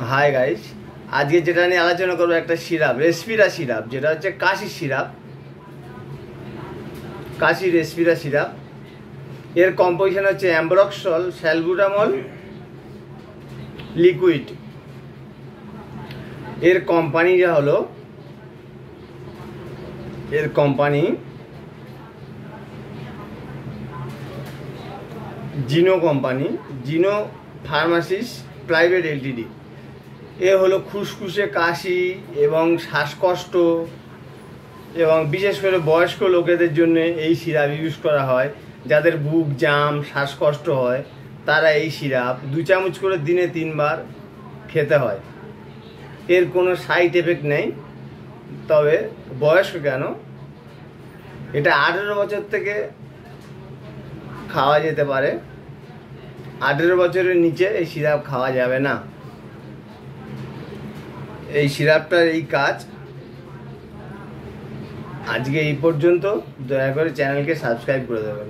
Hi guys, আজকে যেটা নিয়ে আলোচনা করবো একটা সিরাপ, রেসপিরা সিরাপ, যেটা হচ্ছে কাশির সিরাপ, কাশি রেসপিরা সিরাপ। এর কম্পোজিশন হচ্ছে অ্যাম্ব্রক্সল, স্যালবুটামল, লিকুইড। এর কোম্পানি যা হলো, এর company Zeno company, Zeno pharmacies private LTD. এ হলো খুসখুসে কাশি এবং শ্বাসকষ্ট, এবং বিশেষ করে বয়স্ক লোকেদের জন্য এই সিরাপ ইউজ করা হয়। যাদের বুক জাম, শ্বাসকষ্ট হয়, তারা এই সিরাপ 2 চামচ করে দিনে 3 বার খেতে হয়। এর কোনো সাইড এফেক্ট নেই। তবে বয়স্ক কেন, এটা 18 বছর থেকে খাওয়া যেতে পারে। 18 বছরের নিচে এই সিরাপ খাওয়া যাবে না। এই সিরাপটার এই কাজ। আজকে এই পর্যন্ত। দয়া করে চ্যানেলকে সাবস্ক্রাইব করে দেবেন।